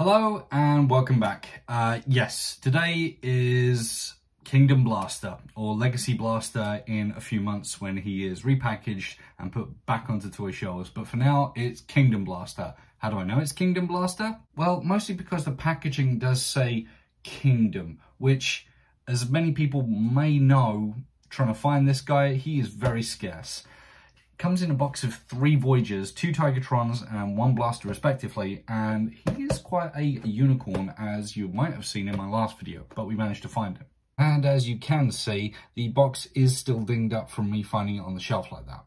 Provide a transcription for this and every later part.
Hello and welcome back. Yes, today is Kingdom Blaster, or Legacy Blaster in a few months when he is repackaged and put back onto toy shelves. But for now, it's Kingdom Blaster. How do I know it's Kingdom Blaster? Well, mostly because the packaging does say Kingdom, which, as many people may know, trying to find this guy, he is very scarce. Comes in a box of 3 Voyagers, 2 Tigertrons and 1 Blaster respectively, and he is quite a unicorn, as you might have seen in my last video, but we managed to find him. And as you can see, the box is still dinged up from me finding it on the shelf like that.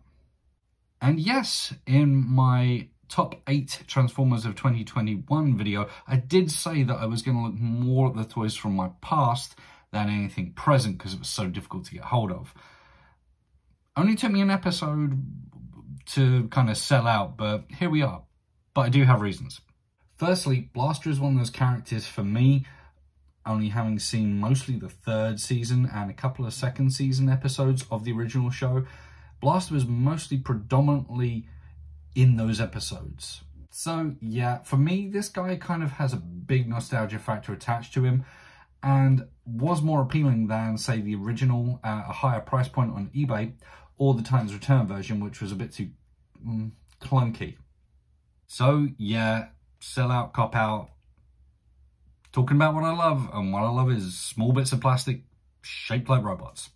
And yes, in my top 8 Transformers of 2021 video, I did say that I was going to look more at the toys from my past than anything present because it was so difficult to get hold of. Only took me an episode to kind of sell out, but here we are. But I do have reasons. Firstly, Blaster is one of those characters for me, only having seen mostly the 3rd season and a couple of 2nd season episodes of the original show. Blaster was mostly predominantly in those episodes. So yeah, for me, this guy kind of has a big nostalgia factor attached to him and was more appealing than, say, the original at a higher price point on eBay, or the Titans Return version, which was a bit too clunky. So yeah, sell out, cop out. Talking about what I love, and what I love is small bits of plastic shaped like robots.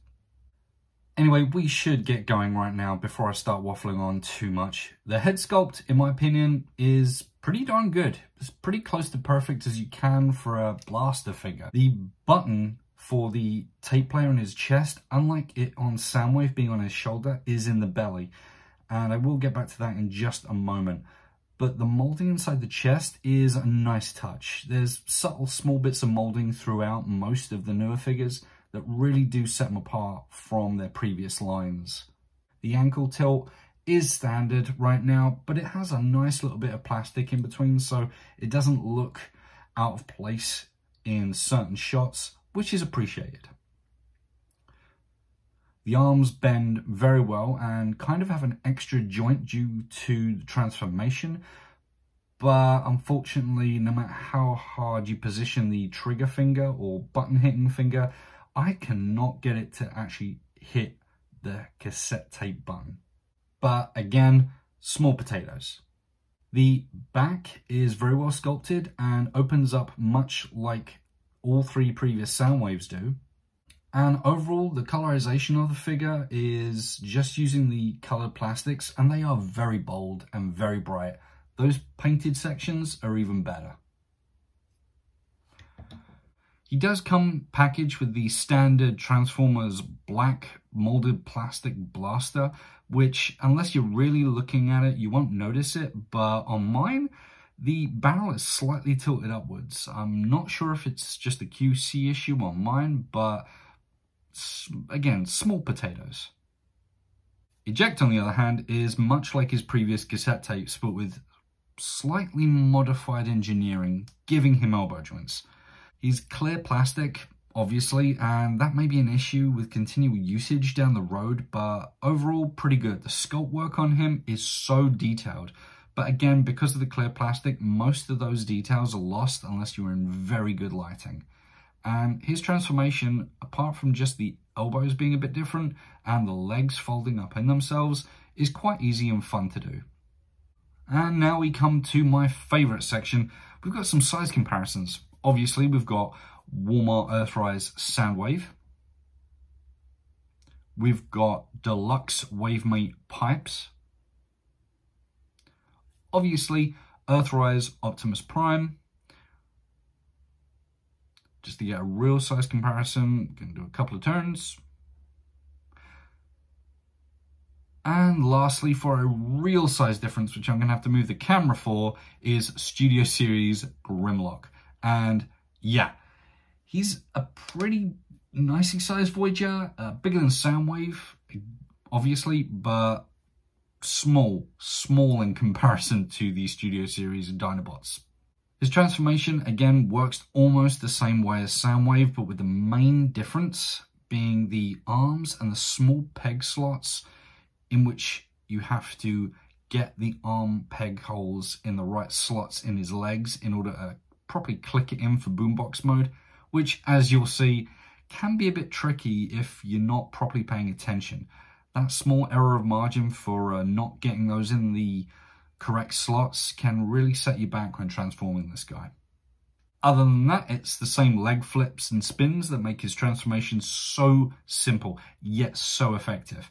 Anyway, we should get going right now before I start waffling on too much. The head sculpt, in my opinion, is pretty darn good. It's pretty close to perfect as you can for a Blaster figure. The button for the tape player in his chest, unlike it on Soundwave being on his shoulder, is in the belly. And I will get back to that in just a moment. But the molding inside the chest is a nice touch. There's subtle small bits of molding throughout most of the newer figures that really do set them apart from their previous lines. The ankle tilt is standard right now, but it has a nice little bit of plastic in between, so it doesn't look out of place in certain shots, which is appreciated. The arms bend very well and kind of have an extra joint due to the transformation, but unfortunately, no matter how hard you position the trigger finger or button hitting finger, I cannot get it to actually hit the cassette tape button. But again, small potatoes. The back is very well sculpted and opens up much like all 3 previous Soundwaves do. And overall, the colorization of the figure is just using the colored plastics, and they are very bold and very bright. Those painted sections are even better. He does come packaged with the standard Transformers black molded plastic blaster, which, unless you're really looking at it, you won't notice it. But on mine, the barrel is slightly tilted upwards. I'm not sure if it's just a QC issue on mine, but again, small potatoes. Ejector, on the other hand, is much like his previous cassette tapes, but with slightly modified engineering, giving him elbow joints. He's clear plastic, obviously, and that may be an issue with continual usage down the road, but overall pretty good. The sculpt work on him is so detailed. But again, because of the clear plastic, most of those details are lost unless you're in very good lighting. And his transformation, apart from just the elbows being a bit different and the legs folding up in themselves, is quite easy and fun to do. And now we come to my favorite section. We've got some size comparisons. Obviously, we've got Walmart Earthrise Soundwave. We've got Deluxe Wavemate Pipes. Obviously, Earthrise Optimus Prime. Just to get a real size comparison, going to do a couple of turns. And lastly, for a real size difference, which I'm going to have to move the camera for, is Studio Series Grimlock. And yeah, he's a pretty nicely sized Voyager, bigger than Soundwave, obviously, but small in comparison to the Studio Series Dinobots. His transformation, again, works almost the same way as Soundwave, but with the main difference being the arms and the small peg slots in which you have to get the arm peg holes in the right slots in his legs in order to properly click it in for boombox mode, which, as you'll see, can be a bit tricky if you're not properly paying attention. That small error of margin for not getting those in the correct slots can really set you back when transforming this guy. Other than that, it's the same leg flips and spins that make his transformation so simple, yet so effective.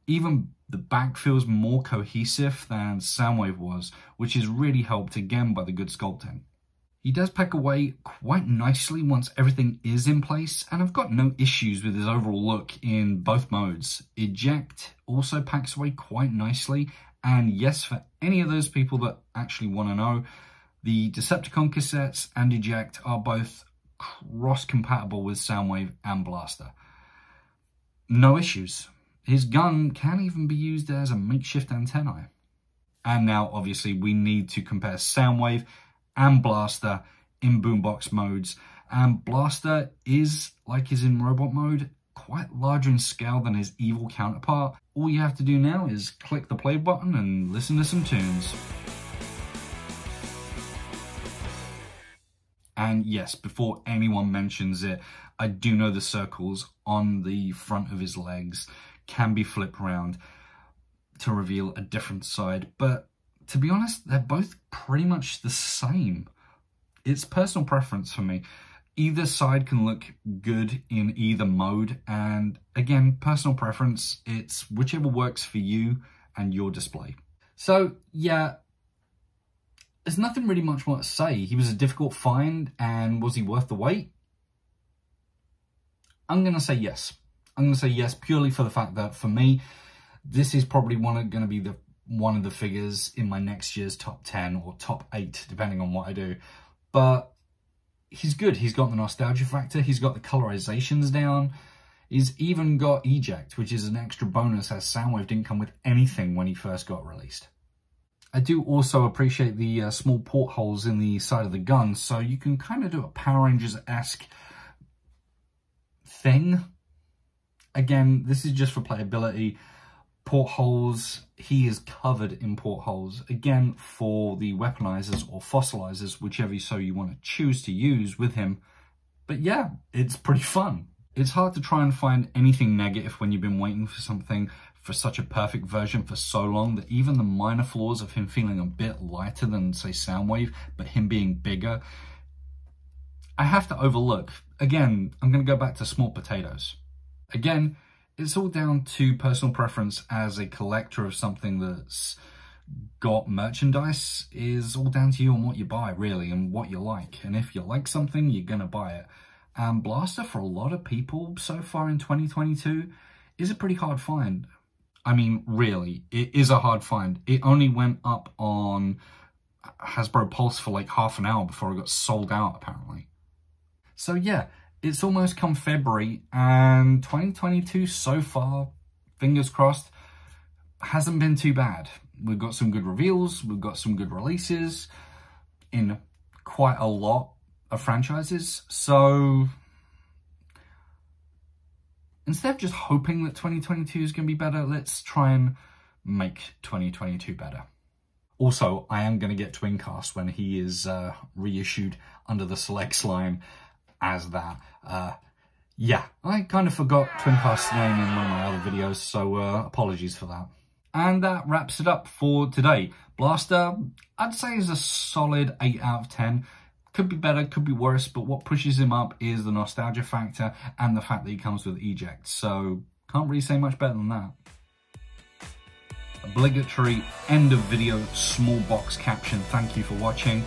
Even the back feels more cohesive than Soundwave was, which is really helped again by the good sculpting. He does pack away quite nicely once everything is in place, and I've got no issues with his overall look in both modes. Eject also packs away quite nicely, and yes, for any of those people that actually want to know, the Decepticon cassettes and Eject are both cross-compatible with Soundwave and Blaster. No issues. His gun can even be used as a makeshift antennae. And now, obviously, we need to compare Soundwave and Blaster in boombox modes. And Blaster is, like his in robot mode, quite larger in scale than his evil counterpart. All you have to do now is click the play button and listen to some tunes. And yes, before anyone mentions it, I do know the circles on the front of his legs can be flipped around to reveal a different side, but to be honest, they're both pretty much the same. It's personal preference for me. Either side can look good in either mode, and again, personal preference, it's whichever works for you and your display. So yeah, there's nothing really much more to say. He was a difficult find, and was he worth the wait? I'm going to say yes. I'm going to say yes purely for the fact that, for me, this is probably going to be one of the figures in my next year's top 10 or top 8, depending on what I do. But he's good. He's got the nostalgia factor. He's got the colorizations down. He's even got Eject, which is an extra bonus, as Soundwave didn't come with anything when he first got released. I do also appreciate the small portholes in the side of the gun, so you can kind of do a Power Rangers-esque thing. Again, this is just for playability. Portholes, he is covered in portholes. Again, for the weaponizers or fossilizers, whichever so you want to choose to use with him. But yeah, it's pretty fun. It's hard to try and find anything negative when you've been waiting for something for such a perfect version for so long, that even the minor flaws of him feeling a bit lighter than, say, Soundwave, but him being bigger, I have to overlook. Again, I'm going to go back to small potatoes. Again, it's all down to personal preference. As a collector of something that's got merchandise, is all down to you and what you buy, really, and what you like. And if you like something, you're going to buy it. And Blaster, for a lot of people so far in 2022, is a pretty hard find. I mean, really, it is a hard find. It only went up on Hasbro Pulse for like half an hour before it got sold out, apparently. So yeah, it's almost come February, and 2022 so far, fingers crossed, hasn't been too bad. We've got some good reveals, we've got some good releases in quite a lot of franchises. So instead of just hoping that 2022 is going to be better, let's try and make 2022 better. Also, I am going to get Twincast when he is reissued under the Selects line as that. Yeah, I kind of forgot Twincast's name in one of my other videos, so apologies for that. And that wraps it up for today. Blaster, I'd say, is a solid 8 out of 10. Could be better, could be worse, but what pushes him up is the nostalgia factor and the fact that he comes with Eject. So, can't really say much better than that. Obligatory end of video small box caption. Thank you for watching.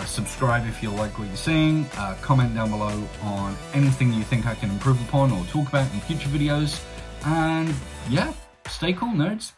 Subscribe if you like what you're seeing. Comment down below on anything you think I can improve upon or talk about in future videos. And yeah, stay cool, nerds.